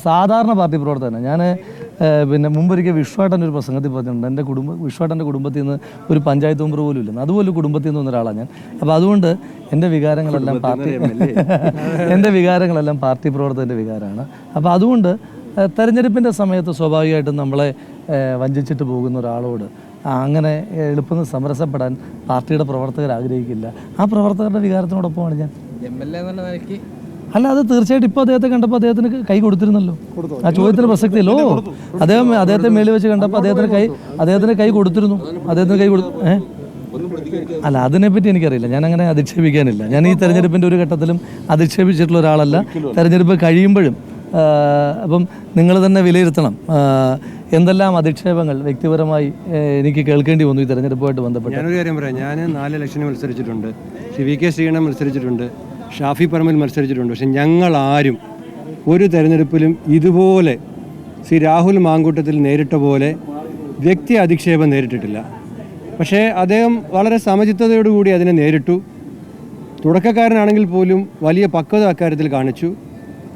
സാധാരണ പാർട്ടി പ്രവർത്തനം. ഞാൻ പിന്നെ മുമ്പൊരിക്കൽ വിശ്വാട്ടൻ്റെ ഒരു പ്രസംഗത്തിൽ പറഞ്ഞിട്ടുണ്ട്, എൻ്റെ വിശ്വാട്ടൻ്റെ കുടുംബത്തിൽ നിന്ന് ഒരു പഞ്ചായത്ത് മെമ്പർ പോലും ഇല്ലെന്ന്. അതുപോലെ കുടുംബത്തിൽ നിന്ന് ഒരാളാണ് ഞാൻ. അപ്പോൾ അതുകൊണ്ട് എൻ്റെ വികാരങ്ങളെല്ലാം പാർട്ടി പ്രവർത്തകൻ്റെ വികാരമാണ്. അപ്പോൾ അതുകൊണ്ട് തെരഞ്ഞെടുപ്പിൻ്റെ സമയത്ത് സ്വാഭാവികമായിട്ടും നമ്മളെ വഞ്ചിച്ചിട്ട് പോകുന്ന ഒരാളോട് അങ്ങനെ എളുപ്പം സമരസപ്പെടാൻ പാർട്ടിയുടെ പ്രവർത്തകർ ആഗ്രഹിക്കില്ല. ആ പ്രവർത്തകരുടെ വികാരത്തിനോടൊപ്പമാണ് ഞാൻ. അല്ല, അത് തീർച്ചയായിട്ടും ഇപ്പോൾ അദ്ദേഹത്തെ കണ്ടപ്പോൾ അദ്ദേഹത്തിന് കൈ കൊടുത്തിരുന്നല്ലോ. ആ ചോദ്യത്തിന് പ്രസക്തിയല്ലോ. അദ്ദേഹത്തെ മേളിൽ വെച്ച് കണ്ടപ്പോൾ അദ്ദേഹത്തിന് കൈ കൊടുത്തിരുന്നു. അദ്ദേഹത്തിന് കൈ കൊടുത്തു. അല്ല, അതിനെപ്പറ്റി എനിക്കറിയില്ല. ഞാൻ അങ്ങനെ അധിക്ഷേപിക്കാനില്ല. ഞാൻ ഈ തെരഞ്ഞെടുപ്പിൻ്റെ ഒരു ഘട്ടത്തിലും അധിക്ഷേപിച്ചിട്ടുള്ള ഒരാളല്ല. തെരഞ്ഞെടുപ്പ് കഴിയുമ്പോഴും അപ്പം നിങ്ങൾ തന്നെ വിലയിരുത്തണം എന്തെല്ലാം അധിക്ഷേപങ്ങൾ വ്യക്തിപരമായി എനിക്ക് കേൾക്കേണ്ടി വന്നു ഈ തെരഞ്ഞെടുപ്പുമായിട്ട് ബന്ധപ്പെട്ട്. ഞാനൊരു കാര്യം പറയാം. ഞാൻ 4 ഇലക്ഷന് മത്സരിച്ചിട്ടുണ്ട്. VK ശ്രീകണ്ഠൻ മത്സരിച്ചിട്ടുണ്ട്. ഷാഫി പറമ്പിൽ മത്സരിച്ചിട്ടുണ്ട്. പക്ഷെ ഞങ്ങളാരും ഒരു തെരഞ്ഞെടുപ്പിലും ഇതുപോലെ രാഹുൽ മാങ്കൂട്ടത്തിൽ നേരിട്ട പോലെ വ്യക്തി അധിക്ഷേപം നേരിട്ടിട്ടില്ല. പക്ഷേ അദ്ദേഹം വളരെ സമചിത്തതയോടുകൂടി അതിനെ നേരിട്ടു. തുടക്കക്കാരനാണെങ്കിൽ പോലും വലിയ പക്വത അക്കാര്യത്തിൽ കാണിച്ചു.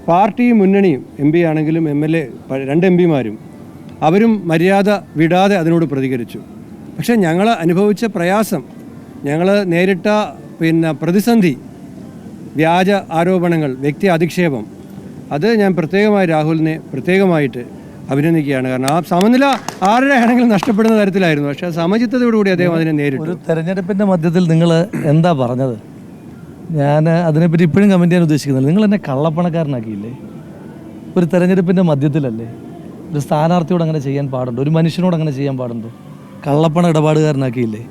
പാർട്ടിയും മുന്നണിയും MP ആണെങ്കിലും MLA 2 MPമാരും അവരും മര്യാദ വിടാതെ അതിനോട് പ്രതികരിച്ചു. പക്ഷേ ഞങ്ങൾ അനുഭവിച്ച പ്രയാസം, ഞങ്ങൾ നേരിട്ട പ്രതിസന്ധി, വ്യാജ ആരോപണങ്ങൾ, വ്യക്തി അധിക്ഷേപം, അത് ഞാൻ പ്രത്യേകമായി രാഹുലിനെ പ്രത്യേകമായിട്ട് അഭിനന്ദിക്കുകയാണ്. കാരണം ആ സമനില ആരുടെ ആണെങ്കിലും നഷ്ടപ്പെടുന്ന തരത്തിലായിരുന്നു. പക്ഷേ സമചിത്തതയോടുകൂടി അദ്ദേഹം അതിനെ നേരിട്ടു. ഒരു തെരഞ്ഞെടുപ്പിൻ്റെ മധ്യത്തിൽ നിങ്ങൾ എന്താ പറഞ്ഞത്? ഞാൻ അതിനെപ്പറ്റി ഇപ്പോഴും കമൻറ്റ് ചെയ്യാൻ ഉദ്ദേശിക്കുന്നില്ല. നിങ്ങൾ എന്നെ കള്ളപ്പണക്കാരനാക്കിയില്ലേ? ഒരു തെരഞ്ഞെടുപ്പിൻ്റെ മധ്യത്തിലല്ലേ? ഒരു സ്ഥാനാർത്ഥിയോട് അങ്ങനെ ചെയ്യാൻ പാടുണ്ടോ? ഒരു മനുഷ്യനോട് അങ്ങനെ ചെയ്യാൻ പാടുണ്ടോ? കള്ളപ്പണ ഇടപാടുകാരനാക്കിയില്ലേ?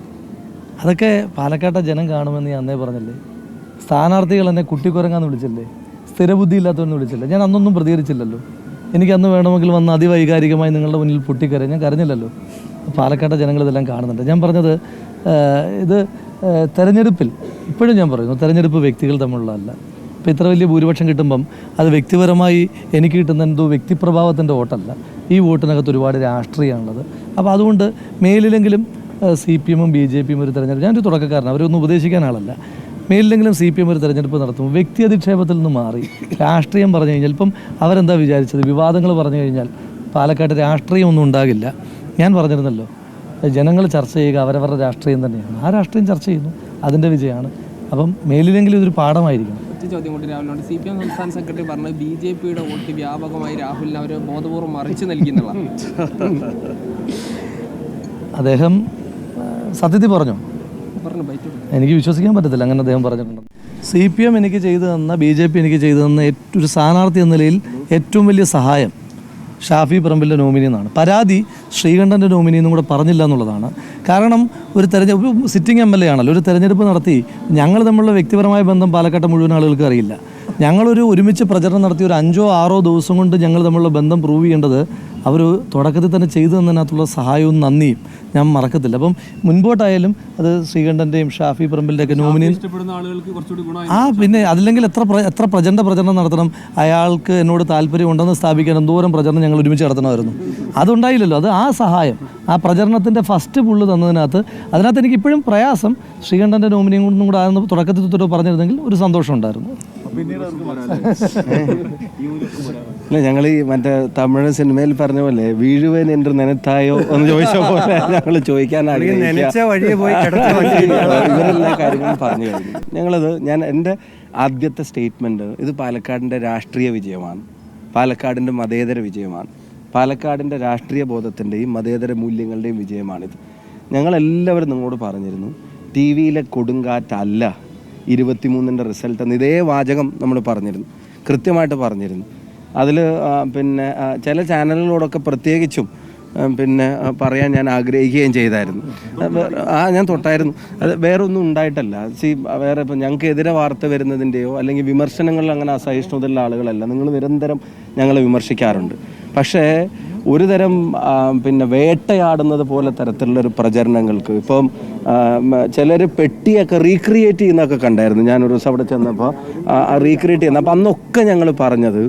അതൊക്കെ പാലക്കാട്ടെ ജനം കാണുമെന്ന് ഞാൻ അന്നേ പറഞ്ഞില്ലേ? സ്ഥാനാർത്ഥികൾ എന്നെ കുട്ടിക്കുരങ്ങാന്ന് വിളിച്ചില്ലേ? സ്ഥിരബുദ്ധി ഇല്ലാത്തവെന്ന് വിളിച്ചില്ലേ? ഞാൻ അന്നൊന്നും പ്രതികരിച്ചില്ലല്ലോ. എനിക്കന്ന് വേണമെങ്കിൽ വന്ന് അതിവൈകാരികമായി നിങ്ങളുടെ മുന്നിൽ പൊട്ടിക്കരയാൻ ഞാൻ കരഞ്ഞില്ലല്ലോ. പാലക്കാട്ടെ ജനങ്ങളിതെല്ലാം കാണുന്നുണ്ട്. ഞാൻ പറഞ്ഞത് ഇത് തെരഞ്ഞെടുപ്പിൽ ഇപ്പോഴും ഞാൻ പറയുന്നു, തെരഞ്ഞെടുപ്പ് വ്യക്തികൾ തമ്മിലുള്ളതല്ല. ഇപ്പോൾ ഇത്ര വലിയ ഭൂരിപക്ഷം കിട്ടുമ്പം അത് വ്യക്തിപരമായി എനിക്ക് കിട്ടുന്ന എന്തോ വ്യക്തിപ്രഭാവത്തിൻ്റെ വോട്ടല്ല. ഈ വോട്ടിനകത്ത് ഒരുപാട് രാഷ്ട്രീയമാണുള്ളത്. അപ്പോൾ അതുകൊണ്ട് മേലിലെങ്കിലും CPM ഉം BJP യും ഒരു തെരഞ്ഞെടുപ്പ്, ഞാനൊരു തുടക്കക്കാരനാണ്, അവരൊന്നും ഉപദേശിക്കാൻ ആളല്ല. മേലിലെങ്കിലും CPM ഒരു തെരഞ്ഞെടുപ്പ് നടത്തുമ്പോൾ വ്യക്തി അധിക്ഷേപത്തിൽ നിന്ന് മാറി രാഷ്ട്രീയം പറഞ്ഞു കഴിഞ്ഞാൽ, ഇപ്പം അവരെന്താ വിചാരിച്ചത്? വിവാദങ്ങൾ പറഞ്ഞു കഴിഞ്ഞാൽ പാലക്കാട് രാഷ്ട്രീയമൊന്നും ഉണ്ടാകില്ല. ഞാൻ പറഞ്ഞിരുന്നല്ലോ, ജനങ്ങൾ ചർച്ച ചെയ്യുക അവരവരുടെ രാഷ്ട്രീയം തന്നെയാണ്. ആ രാഷ്ട്രീയം ചർച്ച ചെയ്യുന്നു, അതിൻ്റെ വിജയമാണ്. അപ്പം മേലിലെങ്കിലും ഇതൊരു പാഠമായിരിക്കണം. ചോദ്യം കൂടി രാഹുലിനോട്. CPM സംസ്ഥാന സെക്രട്ടറി പറഞ്ഞത് BJPയുടെ വോട്ട് വ്യാപകമായി രാഹുലിന് അവർ ബോധപൂർവ്വം മറിച്ച് നൽകിയെന്നുള്ള. അദ്ദേഹം സത്യത്തിൽ പറഞ്ഞു? എനിക്ക് വിശ്വസിക്കാൻ പറ്റത്തില്ല അങ്ങനെ അദ്ദേഹം പറഞ്ഞിട്ടുണ്ട്. CPM എനിക്ക് ചെയ്തു തന്ന, BJP എനിക്ക് ചെയ്തു തന്ന ഒരു സ്ഥാനാർത്ഥി എന്ന നിലയിൽ ഏറ്റവും വലിയ സഹായം ഷാഫി പറമ്പിലിൻ്റെ നോമിനി എന്നാണ്. പരാതി ശ്രീകണ്ഠൻ്റെ നോമിനി എന്നും കൂടെ പറഞ്ഞില്ല എന്നുള്ളതാണ്. കാരണം ഒരു തെരഞ്ഞെടുപ്പ് സിറ്റിംഗ് MLA ആണല്ലോ, ഒരു തെരഞ്ഞെടുപ്പ് നടത്തി ഞങ്ങൾ തമ്മിലുള്ള വ്യക്തിപരമായ ബന്ധം പാലക്കാട്ടെ മുഴുവൻ ആളുകൾക്ക് അറിയില്ല. ഞങ്ങളൊരു ഒരുമിച്ച് പ്രചരണം നടത്തി ഒരു 5-6 ദിവസം കൊണ്ട് ഞങ്ങൾ തമ്മിലുള്ള ബന്ധം പ്രൂവ് ചെയ്യേണ്ടത് അവർ തുടക്കത്തിൽ തന്നെ ചെയ്തു തന്നതിനകത്തുള്ള സഹായവും നന്ദിയും ഞാൻ മറക്കത്തില്ല. അപ്പം മുൻപോട്ടായാലും അത് ശ്രീകണ്ഠൻ്റെയും ഷാഫി പറമ്പിലിൻ്റെയൊക്കെ നോമിനി പിന്നെ അതില്ലെങ്കിൽ എത്ര പ്രചരണം നടത്തണം, അയാൾക്ക് എന്നോട് താല്പര്യം ഉണ്ടെന്ന് സ്ഥാപിക്കാൻ എന്തോരം പ്രചരണം ഞങ്ങൾ ഒരുമിച്ച് നടത്തണമായിരുന്നു. അതുണ്ടായില്ലല്ലോ. അത് ആ സഹായം, ആ പ്രചരണത്തിൻ്റെ ഫസ്റ്റ് പുള്ള് തന്നതിനകത്ത് എനിക്ക് ഇപ്പോഴും പ്രയാസം. ശ്രീകണ്ഠൻ്റെ നോമിനിയും കൊണ്ടും കൂടെ ആയിരുന്നു തുടക്കത്തിൽ തൊട്ട് പറഞ്ഞിരുന്നെങ്കിൽ ഒരു സന്തോഷം ഉണ്ടായിരുന്നു. ഇല്ല, ഞങ്ങൾ ഈ മറ്റേ തമിഴ് സിനിമയിൽ പറഞ്ഞ പോലെ വീഴുവൻ എൻ്റെ നെനത്തായോ എന്ന് ചോദിച്ച പോലെ ഞങ്ങൾ ചോദിക്കാനാണ്. ഇവരെല്ലാ കാര്യങ്ങളും പറഞ്ഞു കഴിഞ്ഞു. എൻ്റെ ആദ്യത്തെ സ്റ്റേറ്റ്മെൻറ്റ്, ഇത് പാലക്കാടിൻ്റെ രാഷ്ട്രീയ വിജയമാണ്, പാലക്കാടിൻ്റെ മതേതര വിജയമാണ്, പാലക്കാടിൻ്റെ രാഷ്ട്രീയ ബോധത്തിൻ്റെയും മതേതര മൂല്യങ്ങളുടെയും വിജയമാണിത്. ഞങ്ങളെല്ലാവരും നിങ്ങളോട് പറഞ്ഞിരുന്നു, TV-യിലെ കൊടുങ്കാറ്റല്ല 23-ൻ്റെ റിസൾട്ട് എന്ന്. ഇതേ വാചകം നമ്മൾ പറഞ്ഞിരുന്നു, കൃത്യമായിട്ട് പറഞ്ഞിരുന്നു. അതിൽ ചില ചാനലുകളോടൊക്കെ പ്രത്യേകിച്ചും പറയാൻ ഞാൻ ആഗ്രഹിക്കുകയും ചെയ്തായിരുന്നു. ഞാൻ തൊട്ടായിരുന്നു. അത് വേറെ ഒന്നും ഉണ്ടായിട്ടല്ല. വേറെ ഇപ്പം ഞങ്ങൾക്കെതിരെ വാർത്ത വരുന്നതിൻ്റെയോ അല്ലെങ്കിൽ വിമർശനങ്ങളിൽ അങ്ങനെ അസഹിഷ്ണുതയുള്ള ആളുകളല്ല. നിങ്ങൾ നിരന്തരം ഞങ്ങളെ വിമർശിക്കാറുണ്ട്. പക്ഷേ ഒരു തരം വേട്ടയാടുന്നത് പോലെ തരത്തിലുള്ളൊരു പ്രചരണങ്ങൾക്ക് ഇപ്പം ചിലർ പെട്ടിയൊക്കെ റീക്രിയേറ്റ് ചെയ്യുന്നതൊക്കെ കണ്ടായിരുന്നു. ഞാനൊരു ദിവസം അവിടെ ചെന്നപ്പോൾ റീക്രിയേറ്റ് ചെയ്യുന്ന, അപ്പോൾ അന്നൊക്കെ ഞങ്ങൾ പറഞ്ഞത്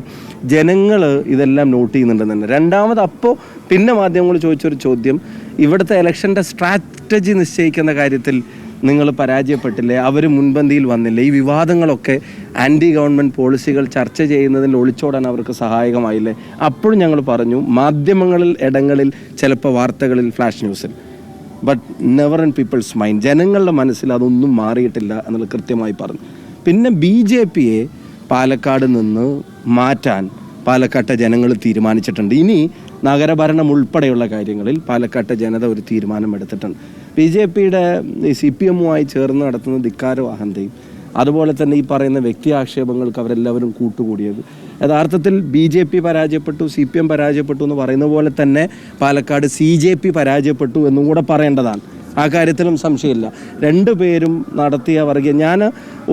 ജനങ്ങൾ ഇതെല്ലാം നോട്ട് ചെയ്യുന്നുണ്ടെന്ന് തന്നെ. രണ്ടാമത് അപ്പോൾ പിന്നെ മാധ്യമങ്ങൾ ചോദിച്ചൊരു ചോദ്യം, ഇവിടുത്തെ ഇലക്ഷൻ്റെ സ്ട്രാറ്റജി നിശ്ചയിക്കുന്ന കാര്യത്തിൽ നിങ്ങൾ പരാജയപ്പെട്ടില്ലേ, അവർ മുൻപന്തിയിൽ വന്നില്ലേ, ഈ വിവാദങ്ങളൊക്കെ ആൻറ്റി ഗവൺമെൻറ് പോളിസികൾ ചർച്ച ചെയ്യുന്നതിൽ ഒളിച്ചോടാൻ അവർക്ക് സഹായകമായില്ലേ? അപ്പോഴും ഞങ്ങൾ പറഞ്ഞു, മാധ്യമങ്ങളിൽ ഇടങ്ങളിൽ ചിലപ്പോൾ വാർത്തകളിൽ ഫ്ലാഷ് ന്യൂസിൽ, but never in people's mind, ജനങ്ങളുടെ മനസ്സിൽ അതൊന്നും മാറിയിട്ടില്ല എന്നുള്ളത് കൃത്യമായി പറഞ്ഞു. പിന്നെ BJPയെ പാലക്കാട് നിന്ന് മാറ്റാൻ പാലക്കാട്ടെ ജനങ്ങൾ തീരുമാനിച്ചിട്ടുണ്ട്. ഇനി നഗരഭരണം ഉൾപ്പെടെയുള്ള കാര്യങ്ങളിൽ പാലക്കാട്ടെ ജനത ഒരു തീരുമാനമെടുത്തിട്ടുണ്ട്. BJPയുടെ CPM-മായി ചേർന്ന് നടത്തുന്ന ധിക്കാരവും അഹന്തയും, അതുപോലെ തന്നെ ഈ പറയുന്ന വ്യക്തി ആക്ഷേപങ്ങൾക്ക് അവരെല്ലാവരും കൂട്ടുകൂടിയത്, യഥാർത്ഥത്തിൽ BJP പരാജയപ്പെട്ടു, CPM പരാജയപ്പെട്ടു എന്ന് പറയുന്ന പോലെ തന്നെ പാലക്കാട് CJP പരാജയപ്പെട്ടു എന്നും കൂടെ പറയേണ്ടതാണ്. ആ കാര്യത്തിലും സംശയമില്ല. രണ്ടുപേരും നടത്തിയ വർഗീയ, ഞാൻ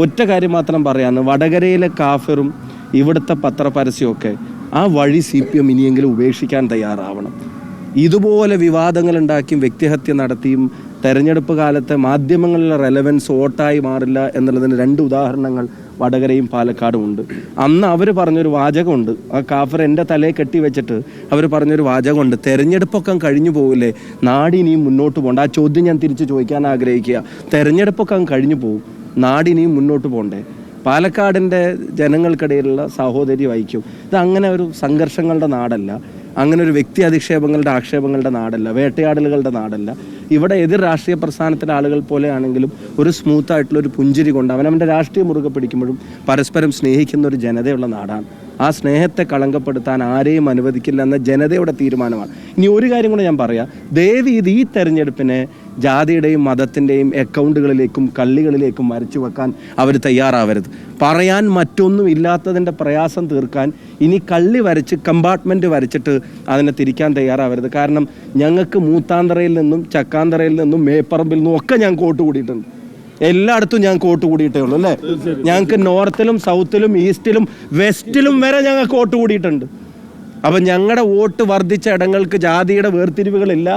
ഒറ്റ കാര്യം മാത്രം പറയാമെന്ന്, വടകരയിലെ കാഫിറും ഇവിടുത്തെ പത്രപരസ്യമൊക്കെ ആ വഴി CPM ഇനിയെങ്കിലും ഉപേക്ഷിക്കാൻ തയ്യാറാവണം. ഇതുപോലെ വിവാദങ്ങൾ ഉണ്ടാക്കിയും വ്യക്തിഹത്യ നടത്തിയും തെരഞ്ഞെടുപ്പ് കാലത്തെ മാധ്യമങ്ങളിലെ റെലവൻസ് വോട്ടായി മാറില്ല എന്നുള്ളതിന് 2 ഉദാഹരണങ്ങൾ വടകരയും പാലക്കാടും ഉണ്ട്. അന്ന് അവർ പറഞ്ഞൊരു വാചകമുണ്ട്, ആ കാഫർ എൻ്റെ തലയെ കെട്ടി വെച്ചിട്ട് അവർ പറഞ്ഞൊരു വാചകമുണ്ട്, തെരഞ്ഞെടുപ്പൊക്കെ കഴിഞ്ഞു പോകില്ലേ, നാടിനിയും മുന്നോട്ട് പോകണ്ട. ആ ചോദ്യം ഞാൻ തിരിച്ച് ചോദിക്കാൻ ആഗ്രഹിക്കുക. തെരഞ്ഞെടുപ്പൊക്കെ കഴിഞ്ഞു പോകും, നാടിനിയും മുന്നോട്ട് പോകണ്ടേ? പാലക്കാടിൻ്റെ ജനങ്ങൾക്കിടയിലുള്ള സാഹോദര്യം ഐക്യം, ഇത് അങ്ങനെ ഒരു സംഘർഷങ്ങളുടെ നാടല്ല, അങ്ങനെ ഒരു വ്യക്തി അധിക്ഷേപങ്ങളുടെ ആക്ഷേപങ്ങളുടെ നാടല്ല, വേട്ടയാടലുകളുടെ നാടല്ല. ഇവിടെ എതിർ രാഷ്ട്രീയ പ്രസ്ഥാനത്തിലെ ആളുകൾ പോലെയാണെങ്കിലും ഒരു സ്മൂത്തായിട്ടുള്ളൊരു പുഞ്ചിരി കൊണ്ട് അവനവൻ്റെ രാഷ്ട്രീയം മുറുകെ പിടിക്കുമ്പോഴും പരസ്പരം സ്നേഹിക്കുന്ന ഒരു ജനതയുള്ള നാടാണ്. ആ സ്നേഹത്തെ കളങ്കപ്പെടുത്താൻ ആരെയും അനുവദിക്കില്ല എന്ന ജനതയുടെ തീരുമാനമാണ്. ഇനി ഒരു കാര്യം കൂടെ ഞാൻ പറയാം, ദയവ് ഇത് ഈ തെരഞ്ഞെടുപ്പിനെ ജാതിയുടെയും മതത്തിൻ്റെയും അക്കൗണ്ടുകളിലേക്കും കള്ളികളിലേക്കും വരച്ചു വെക്കാൻ അവർ തയ്യാറാവരുത്. പറയാൻ മറ്റൊന്നും ഇല്ലാത്തതിൻ്റെ പ്രയാസം തീർക്കാൻ ഇനി കള്ളി വരച്ച് കമ്പാർട്ട്മെൻറ്റ് വരച്ചിട്ട് അതിനെ തിരിക്കാൻ തയ്യാറാവരുത്. കാരണം ഞങ്ങൾക്ക് മൂത്താന്തറയിൽ നിന്നും ചക്കാന്തറയിൽ നിന്നും മേപ്പറമ്പിൽ നിന്നും ഒക്കെ ഞാൻ കോട്ട് കൂടിയിട്ടുണ്ട്. എല്ലായിടത്തും ഞാൻ കോട്ട് കൂടിയിട്ടേ ഉള്ളൂ അല്ലേ. ഞങ്ങൾക്ക് നോർത്തിലും സൗത്തിലും ഈസ്റ്റിലും വെസ്റ്റിലും വരെ ഞങ്ങൾക്ക് കോട്ട് കൂടിയിട്ടുണ്ട്. അപ്പം ഞങ്ങളുടെ വോട്ട് വർദ്ധിച്ച ഇടങ്ങൾക്ക് ജാതിയുടെ വേർതിരിവുകളില്ല,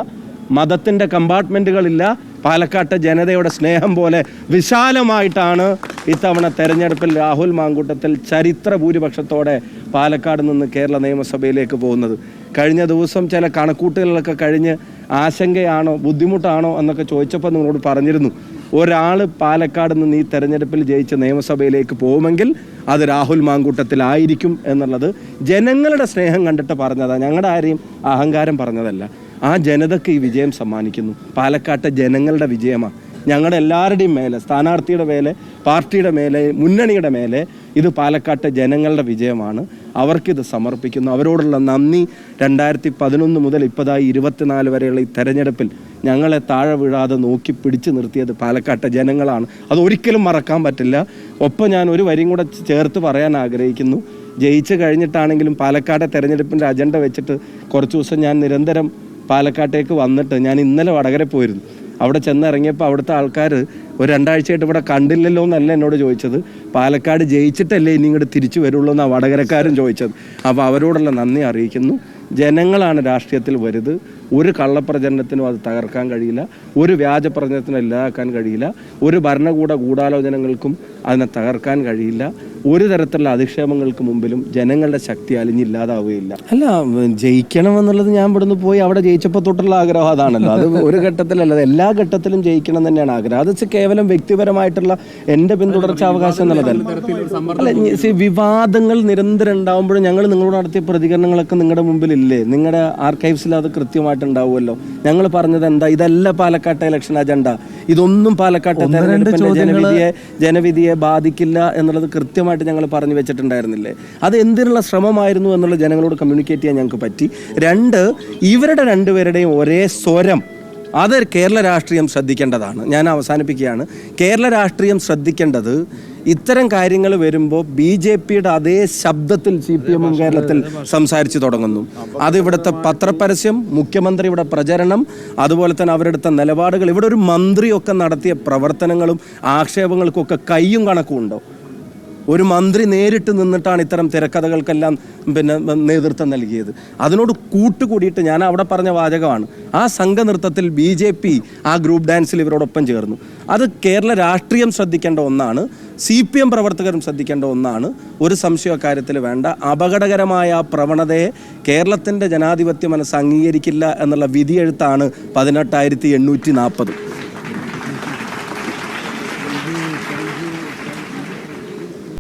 മതത്തിൻ്റെ കമ്പാർട്ട്മെൻറ്റുകളില്ല. പാലക്കാട്ടെ ജനതയുടെ സ്നേഹം പോലെ വിശാലമായിട്ടാണ് ഇത്തവണ തെരഞ്ഞെടുപ്പിൽ രാഹുൽ മാങ്കൂട്ടത്തിൽ ചരിത്ര ഭൂരിപക്ഷത്തോടെ പാലക്കാട് നിന്ന് കേരള നിയമസഭയിലേക്ക് പോകുന്നത്. കഴിഞ്ഞ ദിവസം ചില കണക്കൂട്ടുകളിലൊക്കെ കഴിഞ്ഞ് ആശങ്കയാണോ ബുദ്ധിമുട്ടാണോ എന്നൊക്കെ ചോദിച്ചപ്പോൾ നിങ്ങളോട് പറഞ്ഞിരുന്നു, ഒരാൾ പാലക്കാട് നിന്ന് ഈ തെരഞ്ഞെടുപ്പിൽ ജയിച്ച് നിയമസഭയിലേക്ക് പോകുമെങ്കിൽ അത് രാഹുൽ മാങ്കൂട്ടത്തിലായിരിക്കും എന്നുള്ളത് ജനങ്ങളുടെ സ്നേഹം കണ്ടിട്ട് പറഞ്ഞതാണ്, ഞങ്ങളുടെ ആരെയും അഹങ്കാരം പറഞ്ഞതല്ല. ആ ജനതയ്ക്ക് ഈ വിജയം സമ്മാനിക്കുന്നു. പാലക്കാട്ടെ ജനങ്ങളുടെ വിജയമാണ്. ഞങ്ങളുടെ എല്ലാവരുടെയും മേലെ, സ്ഥാനാർത്ഥിയുടെ മേലെ, പാർട്ടിയുടെ മേലെ, മുന്നണിയുടെ മേലെ ഇത് പാലക്കാട്ടെ ജനങ്ങളുടെ വിജയമാണ്. അവർക്കിത് സമർപ്പിക്കുന്നു. അവരോടുള്ള നന്ദി 2011 മുതൽ ഇപ്പോഴായി 24 വരെയുള്ള ഈ തെരഞ്ഞെടുപ്പിൽ ഞങ്ങളെ താഴെ വീഴാതെ നോക്കി പിടിച്ചു നിർത്തിയത് പാലക്കാട്ടെ ജനങ്ങളാണ്. അതൊരിക്കലും മറക്കാൻ പറ്റില്ല. ഒപ്പം ഞാൻ ഒരു വരിയും കൂടെ ചേർത്ത് പറയാൻ ആഗ്രഹിക്കുന്നു. ജയിച്ചു കഴിഞ്ഞിട്ടാണെങ്കിലും പാലക്കാട്ടെ തെരഞ്ഞെടുപ്പിൻ്റെ അജണ്ട വെച്ചിട്ട് കുറച്ച് ദിവസം ഞാൻ നിരന്തരം പാലക്കാട്ടേക്ക് വന്നിട്ട്, ഞാൻ ഇന്നലെ വടകര പോയിരുന്നു. അവിടെ ചെന്നിറങ്ങിയപ്പോൾ അവിടുത്തെ ആൾക്കാർ ഒരു 2 ആഴ്ചയായിട്ട് ഇവിടെ കണ്ടില്ലല്ലോ എന്നല്ല എന്നോട് ചോദിച്ചത്, പാലക്കാട് ജയിച്ചിട്ടല്ലേ ഇനി ഇങ്ങോട്ട് തിരിച്ചു വരുള്ളൂ എന്നാണ് വടകരക്കാരും ചോദിച്ചത്. അപ്പോൾ അവരോടുള്ള നന്ദി അറിയിക്കുന്നു. ജനങ്ങളാണ് രാഷ്ട്രീയത്തിൽ വരുത്. ഒരു കള്ളപ്രചരണത്തിനും അത് തകർക്കാൻ കഴിയില്ല, ഒരു വ്യാജ പ്രചരണത്തിനും ഇല്ലാതാക്കാൻ കഴിയില്ല, ഒരു ഭരണകൂട ഗൂഢാലോചനകൾക്കും അതിനെ തകർക്കാൻ കഴിയില്ല. ഒരു തരത്തിലുള്ള അധിക്ഷേപങ്ങൾക്ക് മുമ്പിലും ജനങ്ങളുടെ ശക്തി അലിഞ്ഞില്ലാതാവുകയില്ല. അല്ല, ജയിക്കണം എന്നുള്ളത് ഞാൻ ഇവിടുന്ന് പോയി അവിടെ ജയിച്ചപ്പോൾ തൊട്ടുള്ള ആഗ്രഹം അതാണല്ലോ. അത് ഒരു ഘട്ടത്തിലല്ല, എല്ലാ ഘട്ടത്തിലും ജയിക്കണം തന്നെയാണ് ആഗ്രഹം. അത് കേവലം വ്യക്തിപരമായിട്ടുള്ള എൻ്റെ പിന്തുടർച്ച അവകാശം എന്നുള്ളതല്ല. അല്ല, വിവാദങ്ങൾ നിരന്തരം ഉണ്ടാകുമ്പോഴും ഞങ്ങൾ നിങ്ങളോട് നടത്തിയ പ്രതികരണങ്ങളൊക്കെ നിങ്ങളുടെ മുമ്പിലില്ലേ, നിങ്ങളുടെ ആർക്കൈവ്സിൽ അത് കൃത്യമായിട്ടുണ്ടാവുമല്ലോ. ഞങ്ങൾ പറഞ്ഞത് എന്താ, ഇതല്ല പാലക്കാട്ടെ ഇലക്ഷൻ അജണ്ട, ഇതൊന്നും പാലക്കാട്ടെ തെരഞ്ഞെടുപ്പിന്റെ ജനവിധിയെ ബാധിക്കില്ല എന്നുള്ളത് കൃത്യമായിട്ട് ഞങ്ങൾ പറഞ്ഞു വെച്ചിട്ടുണ്ടായിരുന്നില്ലേ. അത് എന്തിനുള്ള ശ്രമമായിരുന്നു എന്നുള്ളത് ജനങ്ങളോട് കമ്മ്യൂണിക്കേറ്റ് ചെയ്യാൻ ഞങ്ങൾക്ക് പറ്റി. 2, ഇവരുടെ രണ്ടുപേരുടെയും ഒരേ സ്വരം, അത് കേരള രാഷ്ട്രീയം ശ്രദ്ധിക്കേണ്ടതാണ്. ഞാൻ അവസാനിപ്പിക്കുകയാണ്. കേരള രാഷ്ട്രീയം ശ്രദ്ധിക്കേണ്ടത് ഇത്തരം കാര്യങ്ങൾ വരുമ്പോൾ BJPയുടെ അതേ ശബ്ദത്തിൽ CPM കേരളത്തിൽ സംസാരിച്ചു തുടങ്ങുന്നു. അത് ഇവിടുത്തെ പത്രപരസ്യം, മുഖ്യമന്ത്രിയുടെ പ്രചരണം, അതുപോലെ തന്നെ അവരെടുത്ത നിലപാടുകൾ, ഇവിടെ ഒരു മന്ത്രിയൊക്കെ നടത്തിയ പ്രവർത്തനങ്ങളും ആക്ഷേപങ്ങൾക്കൊക്കെ കയ്യും കണക്കും ഉണ്ടോ? ഒരു മന്ത്രി നേരിട്ട് നിന്നിട്ടാണ് ഇത്തരം തിരക്കഥകൾക്കെല്ലാം നേതൃത്വം നൽകിയത്. അതിനോട് കൂട്ടുകൂടിയിട്ട് ഞാൻ അവിടെ പറഞ്ഞ വാചകമാണ്, ആ സംഘനൃത്തത്തിൽ BJP ആ ഗ്രൂപ്പ് ഡാൻസിൽ ഇവരോടൊപ്പം ചേർന്നു. അത് കേരള രാഷ്ട്രീയം ശ്രദ്ധിക്കേണ്ട ഒന്നാണ്, CPM പ്രവർത്തകരും ശ്രദ്ധിക്കേണ്ട ഒന്നാണ്. ഒരു സംശയ കാര്യത്തിൽ വേണ്ട. അപകടകരമായ ആ പ്രവണതയെ കേരളത്തിൻ്റെ ജനാധിപത്യ മനസ്സ് അംഗീകരിക്കില്ല എന്നുള്ള വിധിയെഴുത്താണ് 18,840.